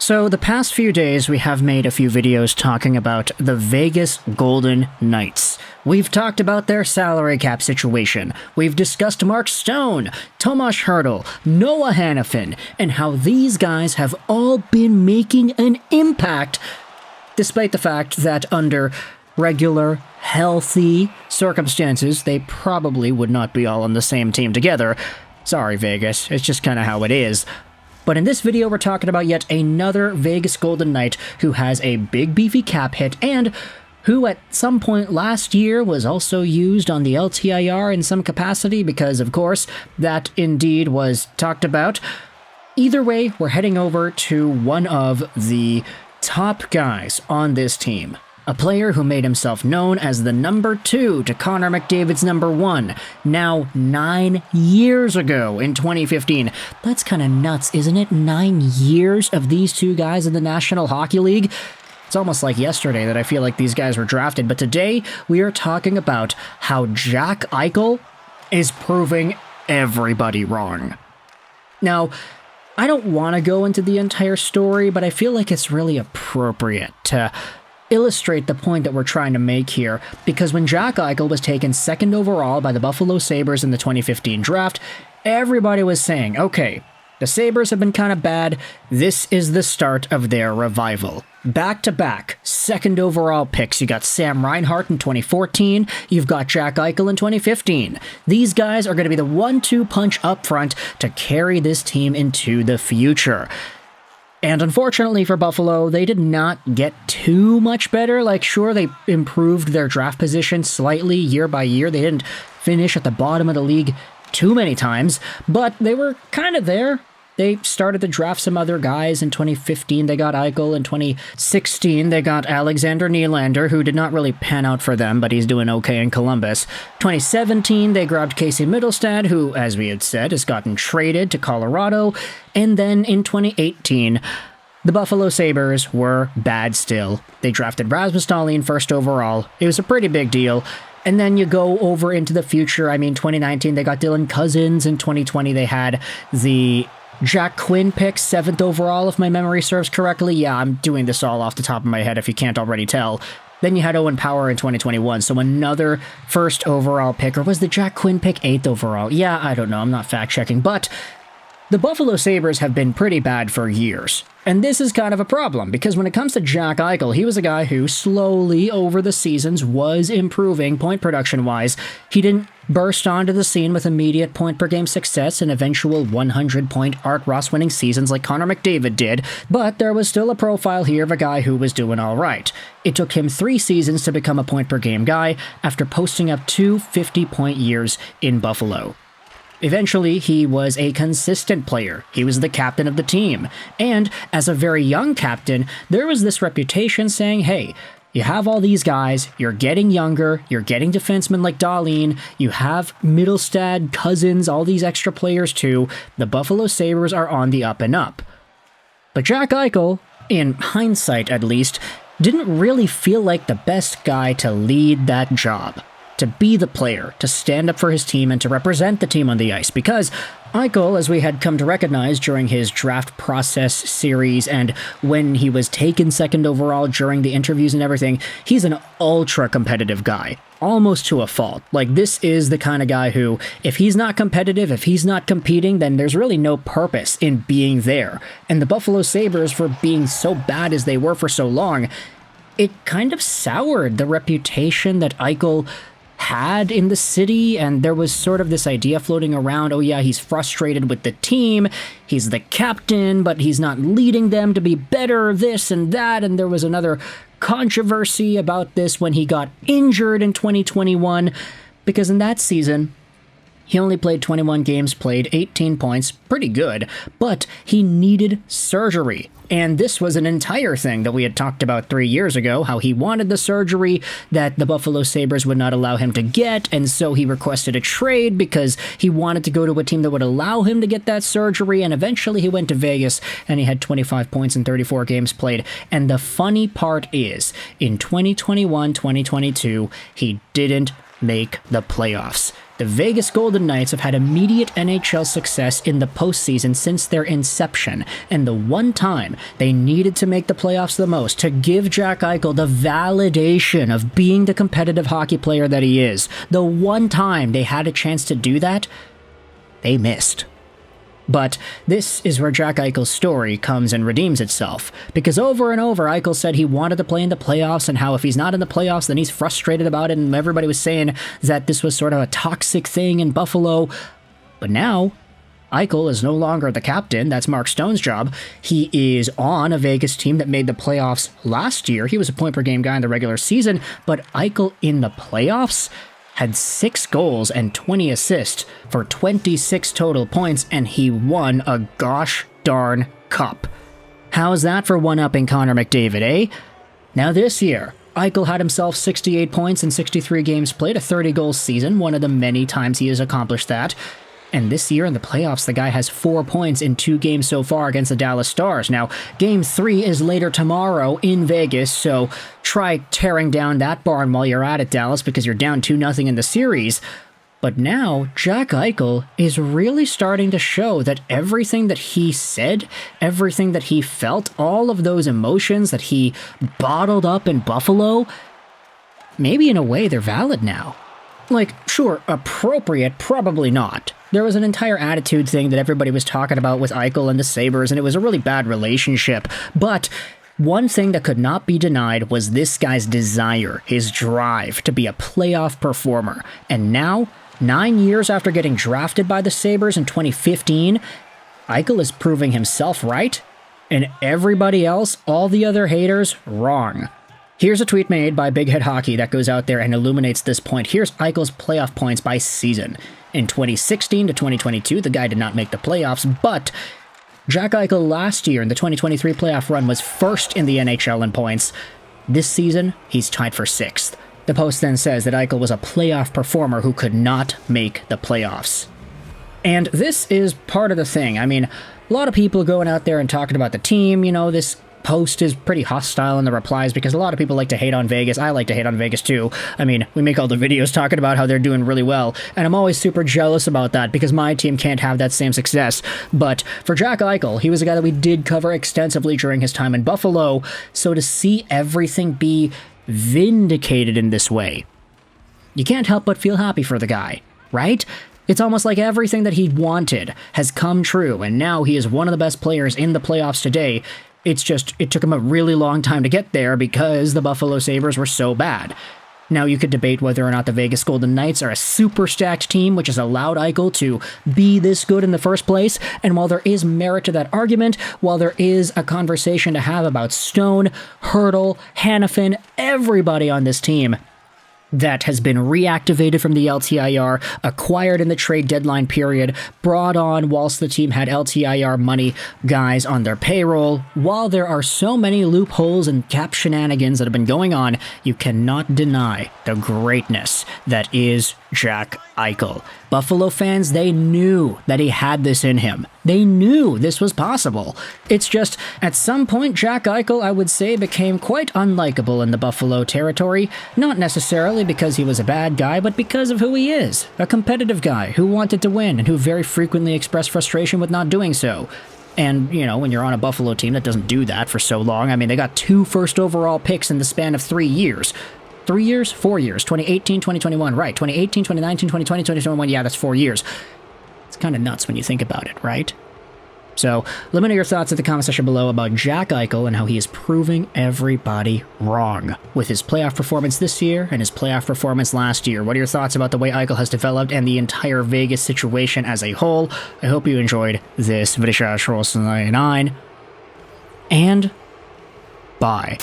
So the past few days we have made a few videos talking about the Vegas Golden Knights. We've talked about their salary cap situation. We've discussed Mark Stone, Tomas Hertl, Noah Hannafin, and how these guys have all been making an impact, despite the fact that under regular, healthy circumstances, they probably would not be all on the same team together. Sorry, Vegas. It's just kind of how it is. But in this video, we're talking about yet another Vegas Golden Knight who has a big beefy cap hit and who at some point last year was also used on the LTIR in some capacity because, of course, that indeed was talked about. Either way, we're heading over to one of the top guys on this team. A player who made himself known as the number 2 to Connor McDavid's number 1, now 9 years ago in 2015. That's kind of nuts, isn't it? 9 years of these two guys in the National Hockey League? It's almost like yesterday that I feel like these guys were drafted, but today we are talking about how Jack Eichel is proving everybody wrong. Now, I don't want to go into the entire story, but I feel like it's really appropriate to illustrate the point that we're trying to make here, because when Jack Eichel was taken 2nd overall by the Buffalo Sabres in the 2015 draft, everybody was saying, okay, the Sabres have been kind of bad, this is the start of their revival. Back-to-back 2nd overall picks. You got Sam Reinhart in 2014, you've got Jack Eichel in 2015. These guys are going to be the 1-2 punch up front to carry this team into the future. And unfortunately for Buffalo, they did not get too much better. Like, sure, they improved their draft position slightly year by year. They didn't finish at the bottom of the league too many times, but they were kind of there. They started to draft some other guys. In 2015, they got Eichel. In 2016, they got Alexander Nylander, who did not really pan out for them, but he's doing okay in Columbus. 2017, they grabbed Casey Mittelstadt, who, as we had said, has gotten traded to Colorado. And then in 2018, the Buffalo Sabres were bad still. They drafted Rasmus Dahlin 1st overall. It was a pretty big deal. And then you go over into the future. I mean, 2019, they got Dylan Cousins. In 2020, they had the Jack Quinn pick, 7th overall, if my memory serves correctly. Yeah, I'm doing this all off the top of my head if you can't already tell. Then you had Owen Power in 2021, so another 1st overall pick. Or was the Jack Quinn pick 8th overall? Yeah, I don't know, I'm not fact-checking, but the Buffalo Sabres have been pretty bad for years. And this is kind of a problem, because when it comes to Jack Eichel, he was a guy who slowly over the seasons was improving point production-wise. He didn't burst onto the scene with immediate point-per-game success and eventual 100-point Art Ross-winning seasons like Connor McDavid did, but there was still a profile here of a guy who was doing all right. It took him 3 seasons to become a point-per-game guy after posting up 2 50-point years in Buffalo. Eventually, he was a consistent player. He was the captain of the team. And as a very young captain, there was this reputation saying, hey, you have all these guys, you're getting younger, you're getting defensemen like Dahlin, you have Mittelstadt, Cousins, all these extra players too. The Buffalo Sabres are on the up and up. But Jack Eichel, in hindsight at least, didn't really feel like the best guy to lead that job. To be the player, to stand up for his team, and to represent the team on the ice, because Eichel, as we had come to recognize during his draft process series and when he was taken 2nd overall during the interviews and everything, he's an ultra-competitive guy, almost to a fault. Like, this is the kind of guy who, if he's not competitive, if he's not competing, then there's really no purpose in being there. And the Buffalo Sabres, for being so bad as they were for so long, it kind of soured the reputation that Eichel had in the city, and there was sort of this idea floating around, oh yeah, he's frustrated with the team, he's the captain, but he's not leading them to be better, this and that, and there was another controversy about this when he got injured in 2021, because in that season, he only played 21 games played, 18 points, pretty good, but he needed surgery. And this was an entire thing that we had talked about 3 years ago, how he wanted the surgery that the Buffalo Sabres would not allow him to get, and so he requested a trade because he wanted to go to a team that would allow him to get that surgery, and eventually he went to Vegas, and he had 25 points in 34 games played. And the funny part is, in 2021-2022, he didn't make the playoffs. The Vegas Golden Knights have had immediate NHL success in the postseason since their inception, and the one time they needed to make the playoffs the most to give Jack Eichel the validation of being the competitive hockey player that he is, the one time they had a chance to do that, they missed. But this is where Jack Eichel's story comes and redeems itself, because over and over Eichel said he wanted to play in the playoffs and how if he's not in the playoffs then he's frustrated about it, and everybody was saying that this was sort of a toxic thing in Buffalo. But now, Eichel is no longer the captain. That's Mark Stone's job. He is on a Vegas team that made the playoffs last year. He was a point-per-game guy in the regular season, but Eichel in the playoffs had 6 goals and 20 assists for 26 total points, and he won a gosh darn cup. How's that for one-upping Connor McDavid, eh? Now this year, Eichel had himself 68 points in 63 games played, a 30-goal season, one of the many times he has accomplished that. And this year in the playoffs, the guy has 4 points in 2 games so far against the Dallas Stars. Now, Game 3 is later tomorrow in Vegas, so try tearing down that barn while you're at it, Dallas, because you're down 2-0 in the series. But now, Jack Eichel is really starting to show that everything that he said, everything that he felt, all of those emotions that he bottled up in Buffalo, maybe in a way they're valid now. Like, sure, appropriate, probably not. There was an entire attitude thing that everybody was talking about with Eichel and the Sabres, and it was a really bad relationship. But one thing that could not be denied was this guy's desire, his drive to be a playoff performer. And now, 9 years after getting drafted by the Sabres in 2015, Eichel is proving himself right, and everybody else, all the other haters, wrong. Here's a tweet made by Big Head Hockey that goes out there and illuminates this point. Here's Eichel's playoff points by season. In 2016 to 2022, the guy did not make the playoffs, but Jack Eichel last year in the 2023 playoff run was first in the NHL in points. This season, he's tied for 6th. The Post then says that Eichel was a playoff performer who could not make the playoffs. And this is part of the thing. I mean, a lot of people going out there and talking about the team, this Post is pretty hostile in the replies because a lot of people like to hate on Vegas. I like to hate on Vegas too. I mean, we make all the videos talking about how they're doing really well, and I'm always super jealous about that because my team can't have that same success. But for Jack Eichel, he was a guy that we did cover extensively during his time in Buffalo, so to see everything be vindicated in this way, you can't help but feel happy for the guy, right? It's almost like everything that he wanted has come true, and now he is one of the best players in the playoffs today. It's just, it took him a really long time to get there because the Buffalo Sabres were so bad. Now, you could debate whether or not the Vegas Golden Knights are a super stacked team, which has allowed Eichel to be this good in the first place, and while there is merit to that argument, while there is a conversation to have about Stone, Hertl, Hanifin, everybody on this team that has been reactivated from the LTIR, acquired in the trade deadline period, brought on whilst the team had LTIR money guys on their payroll. While there are so many loopholes and cap shenanigans that have been going on, you cannot deny the greatness that is Jack Eichel. Buffalo fans, they knew that he had this in him. They knew this was possible. It's just, at some point, Jack Eichel, I would say, became quite unlikable in the Buffalo territory. Not necessarily because he was a bad guy, but because of who he is. A competitive guy who wanted to win and who very frequently expressed frustration with not doing so. And, when you're on a Buffalo team that doesn't do that for so long, I mean, they got 2 first overall picks in the span of 3 years. 3 years? 4 years. 2018, 2021, right. 2018, 2019, 2020, 2021, yeah, that's 4 years. It's kind of nuts when you think about it, right? So, let me know your thoughts in the comment section below about Jack Eichel and how he is proving everybody wrong with his playoff performance this year and his playoff performance last year. What are your thoughts about the way Eichel has developed and the entire Vegas situation as a whole? I hope you enjoyed this video, and bye.